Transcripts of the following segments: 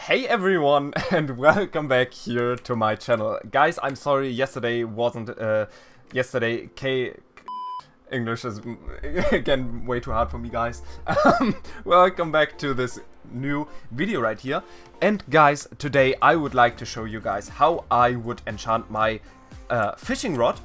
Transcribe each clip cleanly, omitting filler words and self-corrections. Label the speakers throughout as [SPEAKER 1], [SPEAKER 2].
[SPEAKER 1] Hey everyone, and welcome back here to my channel. Guys, I'm sorry yesterday wasn't, English is, again, way too hard for me, guys. Welcome back to this new video right here. And guys, today I would like to show you guys how I would enchant my fishing rod.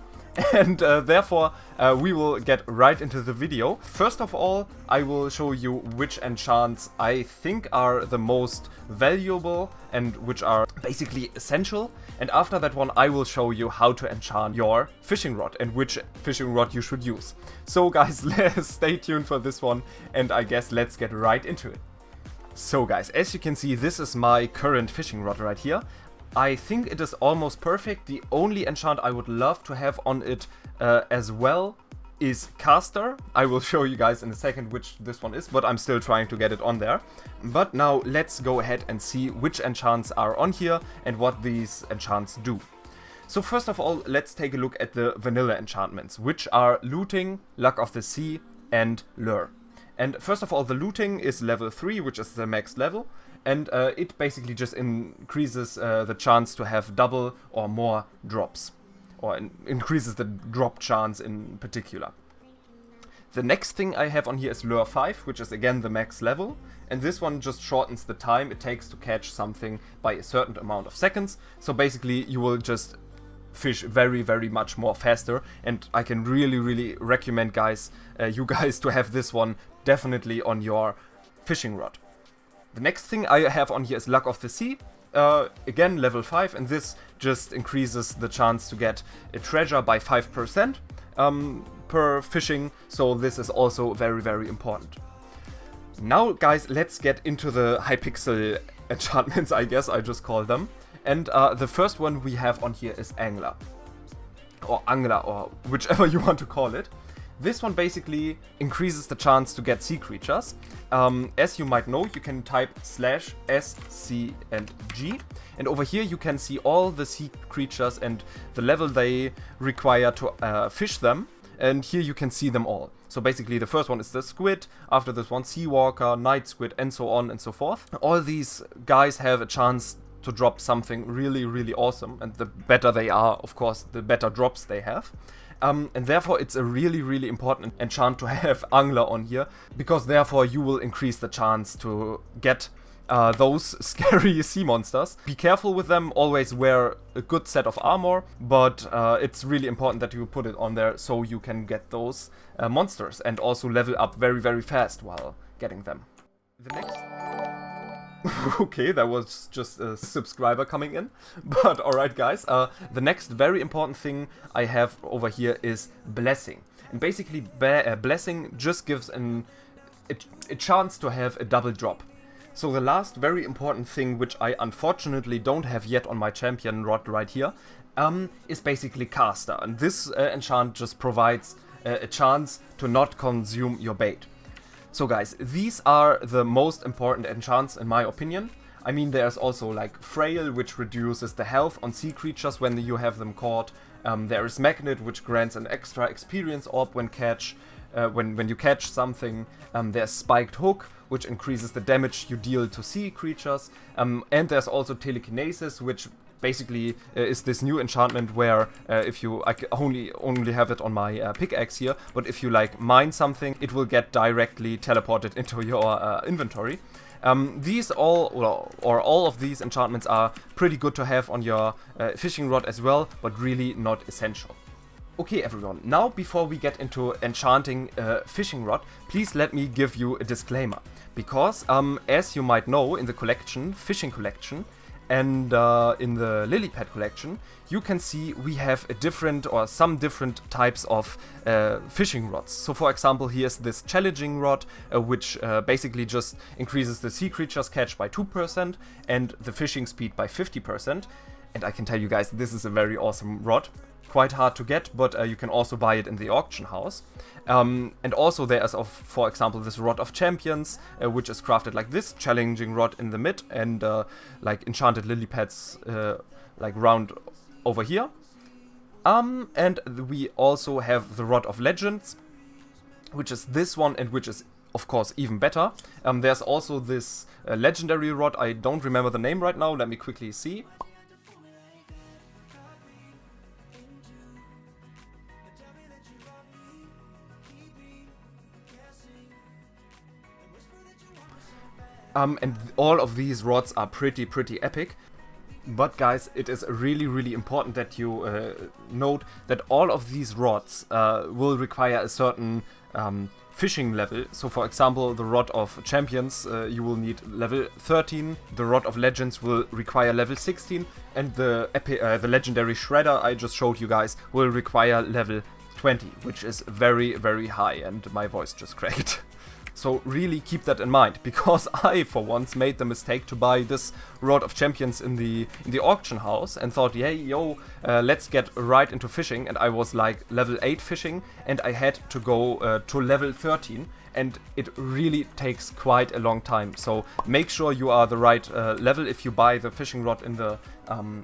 [SPEAKER 1] And therefore, we will get right into the video. First of all, I will show you which enchants I think are the most valuable and which are basically essential. And after that one, I will show you how to enchant your fishing rod and which fishing rod you should use. So guys, stay tuned for this one, and I guess let's get right into it. So guys, as you can see, this is my current fishing rod right here. I think it is almost perfect. The only enchant I would love to have on it as well is Caster. I will show you guys in a second which this one is, but I'm still trying to get it on there. But now let's go ahead and see which enchants are on here and what these enchants do. So first of all, let's take a look at the vanilla enchantments, which are Looting, Luck of the Sea, and Lure. And first of all, the Looting is level 3, which is the max level. And it basically just increases the chance to have double or more drops. Or increases the drop chance in particular. The next thing I have on here is Lure 5, which is again the max level. And this one just shortens the time it takes to catch something by a certain amount of seconds. So basically you will just fish very much more faster. And I can really recommend you guys to have this one definitely on your fishing rod. The next thing I have on here is Luck of the Sea, again level 5, and this just increases the chance to get a treasure by 5% per fishing, so this is also very important. Now guys, let's get into the Hypixel enchantments, I guess I just call them. And the first one we have on here is Angler, or whichever you want to call it. This one basically increases the chance to get sea creatures. As you might know, you can type /S, C, and G. And over here you can see all the sea creatures and the level they require to fish them. And here you can see them all. So basically the first one is the squid, after this one sea walker, night squid, and so on and so forth. All these guys have a chance to drop something really awesome. And the better they are, of course, the better drops they have. And therefore it's a really important enchant to have Angler on here, because therefore you will increase the chance to get those scary sea monsters. Be careful with them, always wear a good set of armor, but it's really important that you put it on there so you can get those monsters and also level up very fast while getting them. The next... Okay, that was just a subscriber coming in, but alright guys, the next very important thing I have over here is Blessing. And basically Blessing just gives a chance to have a double drop. So the last very important thing, which I unfortunately don't have yet on my champion rod right here, is basically Caster. And this enchant just provides a chance to not consume your bait. So guys, these are the most important enchants in my opinion. I mean, there's also like Frail, which reduces the health on sea creatures when you have them caught. There is Magnet, which grants an extra experience orb when you catch something. There's Spiked Hook, which increases the damage you deal to sea creatures. And there's also Telekinesis, which basically is this new enchantment where if you, I only have it on my pickaxe here, but if you like mine something, it will get directly teleported into your inventory. These all of these enchantments are pretty good to have on your fishing rod as well, but really not essential. Okay everyone, now before we get into enchanting fishing rod, please let me give you a disclaimer. Because as you might know, in the collection, fishing collection, and in the lily pad collection, you can see we have some different types of fishing rods. So for example, here's this challenging rod, which basically just increases the sea creatures catch by 2% and the fishing speed by 50%. And I can tell you guys, this is a very awesome rod. Quite hard to get, but you can also buy it in the auction house. And also there is, for example, this Rod of Champions, which is crafted like this, challenging rod in the mid, and like enchanted lily pads like round over here. And we also have the Rod of Legends, which is this one, and which is of course, even better. There's also this legendary rod. I don't remember the name right now. Let me quickly see. And all of these rods are pretty epic. But guys, it is really important that you note that all of these rods will require a certain fishing level. So for example, the Rod of Champions, you will need level 13, the Rod of Legends will require level 16, and the Legendary Shredder I just showed you guys will require level 20, which is very high, and my voice just cracked. So really keep that in mind, because I for once made the mistake to buy this Rod of Champions in the auction house and thought, hey yo, let's get right into fishing, and I was like level 8 fishing and I had to go to level 13, and it really takes quite a long time. So make sure you are the right level if you buy the fishing rod in the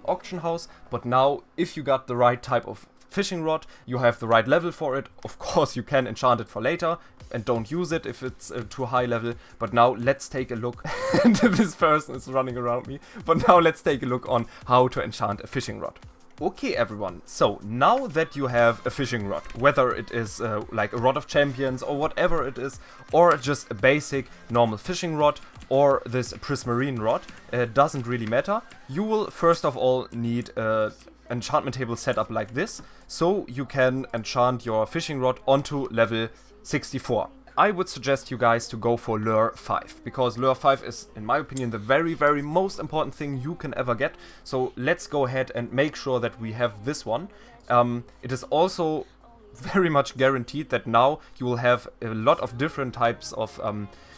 [SPEAKER 1] auction house. But now if you got the right type of fishing rod, you have the right level for it. Of course you can enchant it for later and don't use it if it's too high level. But now let's take a look. And this person is running around me. But now let's take a look on how to enchant a fishing rod. Okay everyone, so now that you have a fishing rod, whether it is like a Rod of Champions or whatever it is, or just a basic normal fishing rod, or this prismarine rod, it doesn't really matter. You will first of all need a enchantment table set up like this, so you can enchant your fishing rod onto level 64. I would suggest you guys to go for Lure 5, because Lure 5 is, in my opinion, the very most important thing you can ever get. So let's go ahead and make sure that we have this one. It is also very much guaranteed that now you will have a lot of different types of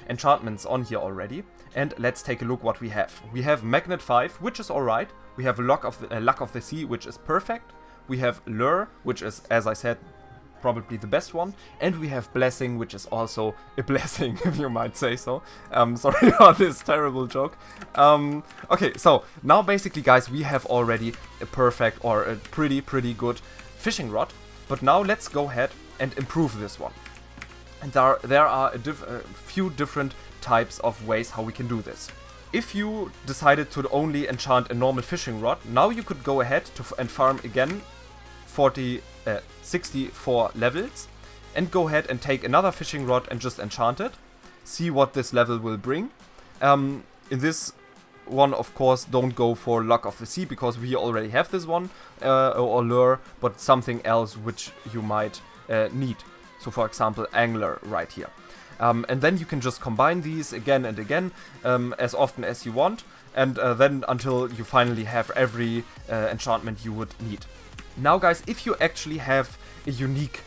[SPEAKER 1] enchantments on here already. And let's take a look what we have. We have Magnet 5, which is alright. We have Luck of the Sea, which is perfect. We have Lure, which is, as I said, probably the best one. And we have Blessing, which is also a blessing, if you might say so. Sorry about this terrible joke. Okay, so now basically, guys, we have already a perfect or a pretty good fishing rod. But now let's go ahead and improve this one. And there are a few different types of ways how we can do this. If you decided to only enchant a normal fishing rod, now you could go ahead and farm again 64 levels, and go ahead and take another fishing rod and just enchant it. See what this level will bring. In this one, of course, don't go for Luck of the Sea, because we already have this one, or Lure, but something else which you might need. So for example, Angler right here. And then you can just combine these again and again, as often as you want, and then until you finally have every enchantment you would need. Now guys, if you actually have a unique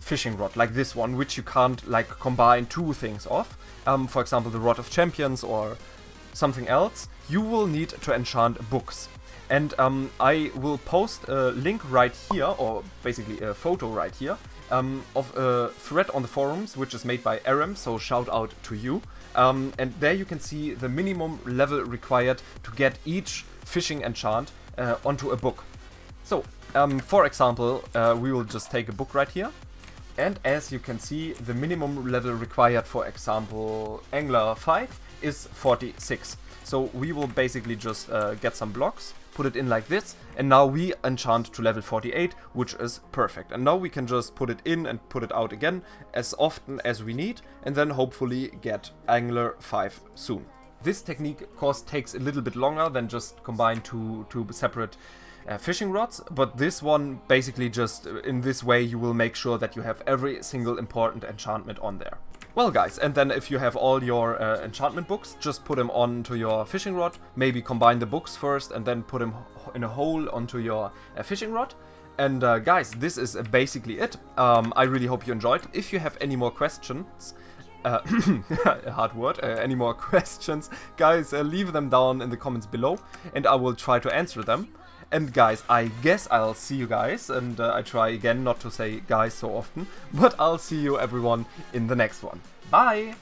[SPEAKER 1] fishing rod like this one, which you can't like combine two things of, for example the Rod of Champions or something else, you will need to enchant books. And I will post a link right here, or basically a photo right here, of a thread on the forums, which is made by Aram, so shout out to you. And there you can see the minimum level required to get each fishing enchant onto a book. So, for example, we will just take a book right here. And as you can see, the minimum level required, for example, Angler 5 is 46. So we will basically just get some blocks, put it in like this, and now we enchant to level 48, which is perfect. And now we can just put it in and put it out again as often as we need, and then hopefully get Angler 5 soon. This technique, of course, takes a little bit longer than just combine two separate fishing rods, but this one basically just in this way you will make sure that you have every single important enchantment on there. Well guys, and then if you have all your enchantment books, just put them onto your fishing rod, maybe combine the books first and then put them in a hole onto your fishing rod. And guys, this is basically it. I really hope you enjoyed. If you have any more questions, hard word, any more questions, guys, leave them down in the comments below and I will try to answer them. And guys, I guess I'll see you guys, and I try again not to say guys so often, but I'll see you everyone in the next one. Bye!